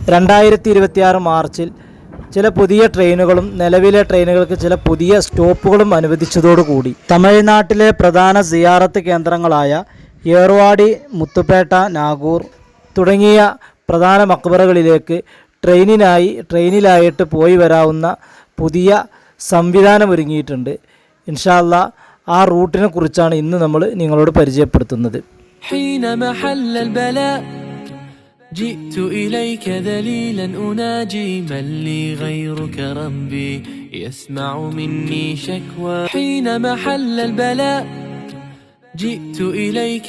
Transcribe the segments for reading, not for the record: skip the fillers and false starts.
2026 മാർച്ചിൽ ചില പുതിയ ട്രെയിനുകളും നിലവിലെ ട്രെയിനുകൾക്ക് ചില പുതിയ സ്റ്റോപ്പുകളും അനുവദിച്ചതോടുകൂടി തമിഴ്നാട്ടിലെ പ്രധാന സിയാറത്ത് കേന്ദ്രങ്ങളായ ഏർവാടി, മുത്തുപേട്ട, നാഗൂർ തുടങ്ങിയ പ്രധാന മക്ബറകളിലേക്ക് ട്രെയിനിലായിട്ട് പോയി വരാവുന്ന പുതിയ സംവിധാനം ഒരുങ്ങിയിട്ടുണ്ട്. ഇൻഷാ അല്ലാഹ് ആ റൂട്ടിനെ കുറിച്ചാണ് ഇന്ന് നമ്മൾ നിങ്ങളോട് പരിചയപ്പെടുത്തുന്നത്. جئت إليك ذليلا أناجي من لي غيرك ربي يسمع مني شكوى حين محل البلاء جئت إليك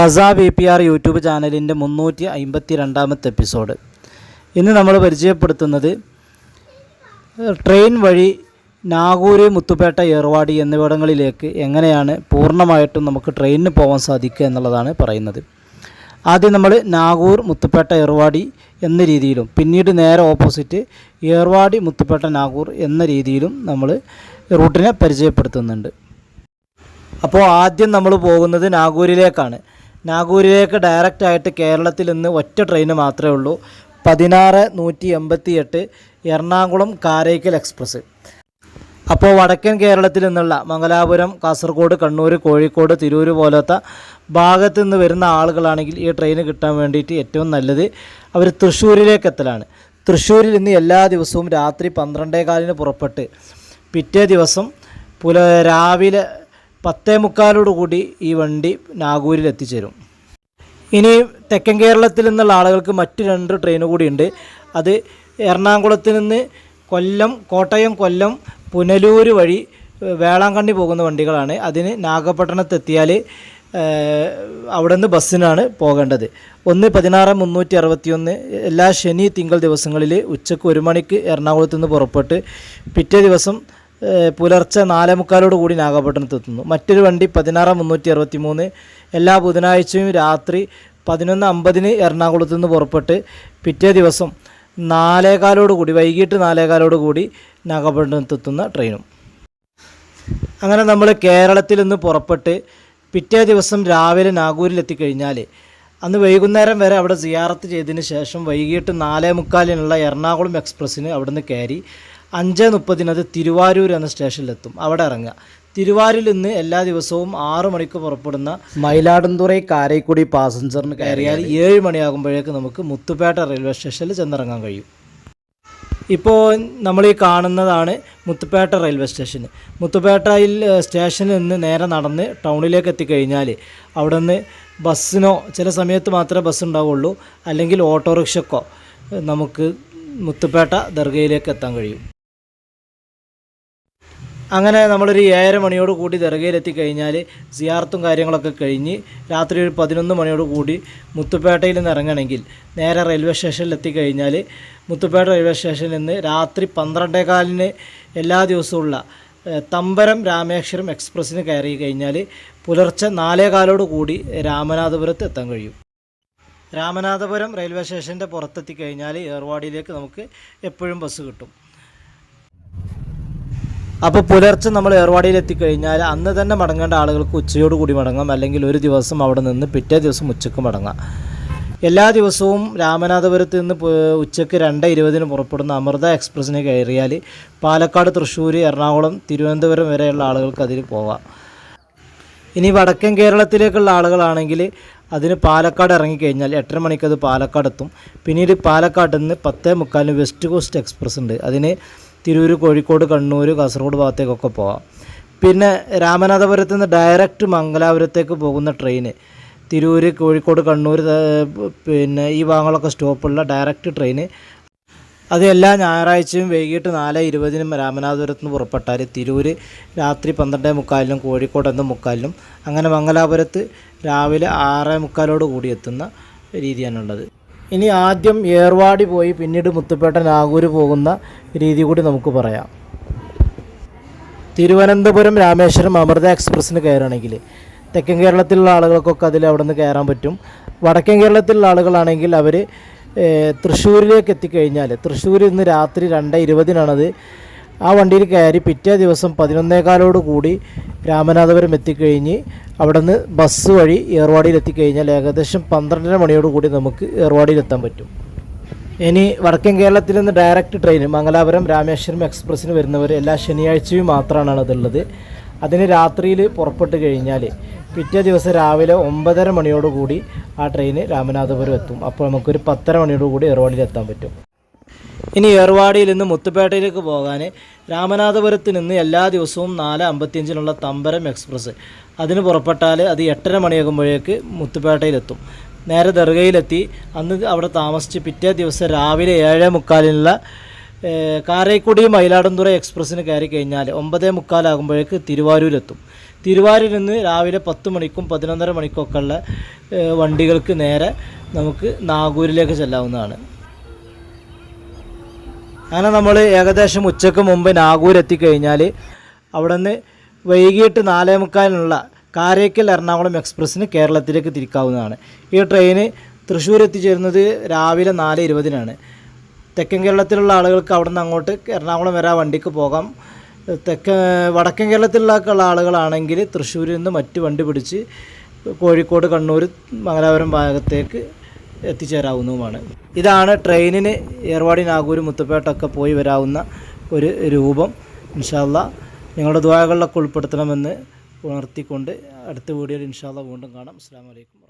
റസ VPR യൂട്യൂബ് ചാനലിൻ്റെ 352ാമത്തെ എപ്പിസോഡ്. ഇന്ന് നമ്മൾ പരിചയപ്പെടുത്തുന്നത് ട്രെയിൻ വഴി നാഗൂർ, മുത്തുപേട്ട, ഏർവാടി എന്നിവിടങ്ങളിലേക്ക് എങ്ങനെയാണ് പൂർണ്ണമായിട്ടും നമുക്ക് ട്രെയിനിന് പോകാൻ സാധിക്കുക എന്നുള്ളതാണ് പറയുന്നത്. ആദ്യം നമ്മൾ നാഗൂർ, മുത്തുപേട്ട, ഏർവാടി എന്ന രീതിയിലും പിന്നീട് നേരെ ഓപ്പോസിറ്റ് ഏർവാടി, മുത്തുപേട്ട, നാഗൂർ എന്ന രീതിയിലും നമ്മൾ റൂട്ടിനെ പരിചയപ്പെടുത്തുന്നുണ്ട്. അപ്പോൾ ആദ്യം നമ്മൾ പോകുന്നത് നാഗൂരിലേക്കാണ്. നാഗൂരിലേക്ക് ഡയറക്റ്റായിട്ട് കേരളത്തിൽ നിന്ന് ഒറ്റ ട്രെയിൻ മാത്രമേ ഉള്ളൂ. 16-188 എറണാകുളം കാരയ്ക്കൽ എക്സ്പ്രസ്. അപ്പോൾ വടക്കൻ കേരളത്തിൽ നിന്നുള്ള മംഗലാപുരം, കാസർഗോഡ്, കണ്ണൂർ, കോഴിക്കോട്, തിരൂർ പോലത്തെ ഭാഗത്ത് നിന്ന് വരുന്ന ആളുകളാണെങ്കിൽ ഈ ട്രെയിൻ കിട്ടാൻ വേണ്ടിയിട്ട് ഏറ്റവും നല്ലത് അവർ തൃശ്ശൂരിലേക്ക് എത്തലാണ്. തൃശ്ശൂരിൽ നിന്ന് എല്ലാ ദിവസവും രാത്രി 12:15 പുറപ്പെട്ട് പിറ്റേ ദിവസം രാവിലെ 10:45 ഈ വണ്ടി നാഗൂരിൽ എത്തിച്ചേരും. ഇനി തെക്കൻ കേരളത്തിൽ നിന്നുള്ള ആളുകൾക്ക് മറ്റ് 2 ട്രെയിൻ കൂടിയുണ്ട്. അത് എറണാകുളത്ത് നിന്ന് കോട്ടയം, കൊല്ലം, പുനലൂർ വഴി വേളാങ്കണ്ണി പോകുന്ന വണ്ടികളാണ്. അതിന് നാഗപട്ടണത്തെത്തിയാൽ അവിടെ നിന്ന് ബസ്സിനാണ് പോകേണ്ടത്. 16-361 എല്ലാ ശനി, തിങ്കൾ ദിവസങ്ങളിൽ ഉച്ചയ്ക്ക് 1 മണിക്ക് എറണാകുളത്ത് നിന്ന് പുറപ്പെട്ട് പിറ്റേ ദിവസം പുലർച്ചെ 4:45 നാഗപട്ടണത്തെത്തുന്നു. മറ്റൊരു വണ്ടി 16-363 എല്ലാ ബുധനാഴ്ചയും രാത്രി 11:50 എറണാകുളത്ത് നിന്ന് പുറപ്പെട്ട് പിറ്റേ ദിവസം 4:15 വൈകിട്ട് 4:15 നാഗപട്ടണത്തെത്തുന്ന ട്രെയിനും. അങ്ങനെ നമ്മൾ കേരളത്തിൽ നിന്ന് പുറപ്പെട്ട് പിറ്റേ ദിവസം രാവിലെ നാഗൂരിലെത്തിക്കഴിഞ്ഞാൽ അന്ന് വൈകുന്നേരം വരെ അവിടെ സിയാറത്ത് ചെയ്തതിന് ശേഷം വൈകിട്ട് 4:45 എറണാകുളം എക്സ്പ്രസ്സിന് അവിടെ നിന്ന് കയറി 5:30 അത് തിരുവാരൂർ എന്ന സ്റ്റേഷനിലെത്തും. അവിടെ ഇറങ്ങുക. തിരുവാരൂരിൽ നിന്ന് എല്ലാ ദിവസവും 6 മണിക്ക് പുറപ്പെടുന്ന മയിലാടുംതുറൈ കാരയ്ക്കുടി പാസഞ്ചറിന് കയറിയാൽ 7 മണിയാകുമ്പോഴേക്ക് നമുക്ക് മുത്തുപേട്ട റെയിൽവേ സ്റ്റേഷനിൽ ചെന്നിറങ്ങാൻ കഴിയും. ഇപ്പോൾ നമ്മൾ ഈ കാണുന്നതാണ് മുത്തുപേട്ട റെയിൽവേ സ്റ്റേഷൻ. മുത്തുപേട്ടയിൽ സ്റ്റേഷനിൽ നിന്ന് നേരെ നടന്ന് ടൗണിലേക്ക് എത്തിക്കഴിഞ്ഞാൽ അവിടെ നിന്ന് ബസ്സിനോ ചില സമയത്ത് മാത്രമേ ബസ് ഉണ്ടാവുള്ളൂ, അല്ലെങ്കിൽ ഓട്ടോറിക്ഷക്കോ നമുക്ക് മുത്തുപേട്ട ദർഗയിലേക്ക് എത്താൻ കഴിയും. അങ്ങനെ നമ്മളൊരു 7:30 മണിയോട് കൂടി ദർഗയിലെത്തി കഴിഞ്ഞാൽ സിയാർത്തും കാര്യങ്ങളൊക്കെ കഴിഞ്ഞ് രാത്രി ഒരു 11 മണിയോട് കൂടി മുത്തുപേട്ടയിൽ നിന്ന് ഇറങ്ങണമെങ്കിൽ നേരെ റെയിൽവേ സ്റ്റേഷനിൽ എത്തിക്കഴിഞ്ഞാൽ മുത്തുപേട്ട റെയിൽവേ സ്റ്റേഷനിൽ നിന്ന് രാത്രി 12:15 എല്ലാ ദിവസവുമുള്ള തമ്പരം രാമേശ്വരം എക്സ്പ്രസ്സിന് കയറി കഴിഞ്ഞാൽ പുലർച്ചെ 4:15 കൂടി രാമനാഥപുരത്ത് എത്താൻ കഴിയും. രാമനാഥപുരം റെയിൽവേ സ്റ്റേഷൻ്റെ പുറത്തെത്തി കഴിഞ്ഞാൽ ഏർവാടിയിലേക്ക് നമുക്ക് എപ്പോഴും ബസ് കിട്ടും. അപ്പോൾ പുലർച്ചെ നമ്മൾ ഏർവാടിയിൽ എത്തിക്കഴിഞ്ഞാൽ അന്ന് തന്നെ മടങ്ങേണ്ട ആളുകൾക്ക് ഉച്ചയോട് കൂടി മടങ്ങാം, അല്ലെങ്കിൽ ഒരു ദിവസം അവിടെ നിന്ന് പിറ്റേ ദിവസം ഉച്ചയ്ക്ക് മടങ്ങാം. എല്ലാ ദിവസവും രാമനാഥപുരത്ത് നിന്ന് ഉച്ചയ്ക്ക് 2:20 പുറപ്പെടുന്ന അമൃത എക്സ്പ്രസ്സിന് കയറിയാൽ പാലക്കാട്, തൃശ്ശൂർ, എറണാകുളം, തിരുവനന്തപുരം വരെയുള്ള ആളുകൾക്ക് അതിൽ പോകാം. ഇനി വടക്കൻ കേരളത്തിലേക്കുള്ള ആളുകളാണെങ്കിൽ അതിന് പാലക്കാട് ഇറങ്ങിക്കഴിഞ്ഞാൽ 8:30 മണിക്ക് അത് പാലക്കാട് എത്തും. പിന്നീട് പാലക്കാട് നിന്ന് 10:45 വെസ്റ്റ് കോസ്റ്റ് എക്സ്പ്രസ് ഉണ്ട്. അതിന് തിരൂർ, കോഴിക്കോട്, കണ്ണൂർ, കാസർഗോഡ് ഭാഗത്തേക്കൊക്കെ പോകാം. പിന്നെ രാമനാഥപുരത്ത് നിന്ന് ഡയറക്റ്റ് മംഗലാപുരത്തേക്ക് പോകുന്ന ട്രെയിന് തിരൂർ, കോഴിക്കോട്, കണ്ണൂർ പിന്നെ ഈ ഭാഗങ്ങളൊക്കെ സ്റ്റോപ്പുള്ള ഡയറക്റ്റ് ട്രെയിന് അത് എല്ലാ ഞായറാഴ്ചയും വൈകിട്ട് 4:20 രാമനാഥപുരത്ത് നിന്ന് പുറപ്പെട്ടാൽ തിരൂർ രാത്രി 12:45 കോഴിക്കോട് 1:45 അങ്ങനെ മംഗലാപുരത്ത് രാവിലെ 6:45 കൂടി എത്തുന്ന രീതിയാണുള്ളത്. ഇനി ആദ്യം ഏർവാടി പോയി പിന്നീട് മുത്തുപേട്ട, നാഗൂർ പോകുന്ന രീതി കൂടി നമുക്ക് പറയാം. തിരുവനന്തപുരം രാമേശ്വരം അമൃത എക്സ്പ്രസ്സിന് കയറുകയാണെങ്കിൽ തെക്കൻ കേരളത്തിലുള്ള ആളുകൾക്കൊക്കെ അവിടെ നിന്ന് കയറാൻ പറ്റും. വടക്കൻ കേരളത്തിലുള്ള ആളുകളാണെങ്കിൽ അവർ തൃശ്ശൂരിലേക്ക് എത്തിക്കഴിഞ്ഞാൽ തൃശ്ശൂരിൽ നിന്ന് രാത്രി 2:20 ആ വണ്ടിയിൽ കയറി പിറ്റേ ദിവസം 11:15 കൂടി രാമനാഥപുരം എത്തിക്കഴിഞ്ഞ് അവിടെ നിന്ന് ബസ് വഴി ഏർവാടിയിൽ എത്തിക്കഴിഞ്ഞാൽ ഏകദേശം 12:30 മണിയോട് കൂടി നമുക്ക് ഏർവാടിയിലെത്താൻ പറ്റും. ഇനി വടക്കൻ കേരളത്തിൽ നിന്ന് ഡയറക്റ്റ് ട്രെയിൻ മംഗലാപുരം രാമേശ്വരം എക്സ്പ്രസ്സിന് വരുന്നവർ എല്ലാ ശനിയാഴ്ചയും മാത്രമാണ് അതുള്ളത്. അതിന് രാത്രിയിൽ പുറപ്പെട്ട് കഴിഞ്ഞാൽ പിറ്റേ ദിവസം രാവിലെ 9:30 മണിയോടുകൂടി ആ ട്രെയിന് രാമനാഥപുരം എത്തും. അപ്പോൾ നമുക്കൊരു 10:30 മണിയോടുകൂടി ഏർവാടിയിൽ എത്താൻ പറ്റും. ഇനി ഏർവാടിയിൽ നിന്ന് മുത്തുപേട്ടയിലേക്ക് പോകാൻ രാമനാഥപുരത്ത് നിന്ന് എല്ലാ ദിവസവും 4:55 തമ്പരം എക്സ്പ്രസ് അതിന് പുറപ്പെട്ടാൽ അത് 8:30 മണിയാകുമ്പോഴേക്ക് മുത്തുപേട്ടയിലെത്തും. നേരെ ദർഗയിലെത്തി അന്ന് അവിടെ താമസിച്ച് പിറ്റേ ദിവസം രാവിലെ 7:45 കാരൈക്കുടി മയിലാടുംതുറ എക്സ്പ്രസ്സിന് കയറി കഴിഞ്ഞാൽ 9:45 ആകുമ്പോഴേക്ക് തിരുവാരൂരെത്തും. തിരുവാരൂരിൽ നിന്ന് രാവിലെ 10 മണിക്കും 11:30 മണിക്കൊക്കെ ഉള്ള വണ്ടികൾക്ക് നേരെ നമുക്ക് നാഗൂരിലേക്ക് ചെല്ലാവുന്നതാണ്. അങ്ങനെ നമ്മൾ ഏകദേശം ഉച്ചയ്ക്ക് മുമ്പ് നാഗൂർ എത്തിക്കഴിഞ്ഞാൽ അവിടെ നിന്ന് വൈകിട്ട് 4:45 കാരയ്ക്കൽ എറണാകുളം എക്സ്പ്രസ്സിന് കേരളത്തിലേക്ക് തിരിക്കാവുന്നതാണ്. ഈ ട്രെയിന് തൃശ്ശൂർ എത്തിച്ചേരുന്നത് രാവിലെ 4:20 തെക്കൻ കേരളത്തിലുള്ള ആളുകൾക്ക് അവിടെ നിന്ന് അങ്ങോട്ട് എറണാകുളം വരെ വണ്ടിക്ക് പോകാം. വടക്കൻ കേരളത്തിലുള്ള ആളുകളാണെങ്കിൽ തൃശ്ശൂരിൽ നിന്ന് മറ്റ് വണ്ടി പിടിച്ച് കോഴിക്കോട്, കണ്ണൂർ, മംഗലാപുരം ഭാഗത്തേക്ക് എത്തിച്ചേരാവുന്നതുമാണ്. ഇതാണ് ട്രെയിനിന് ഏർവാടി, നാഗൂർ, മുത്തുപേട്ടൊക്കെ പോയി വരാവുന്ന ഒരു രൂപം. ഇൻഷാ അല്ലാഹ് നിങ്ങളുടെ ദുആകളിലൊക്കെ ഉൾപ്പെടുത്തണമെന്ന് ഉണർത്തിക്കൊണ്ട് അടുത്ത വീഡിയോയിൽ ഇൻഷാ അല്ലാഹ് വീണ്ടും കാണാം. അസ്സലാമു അലൈക്കും.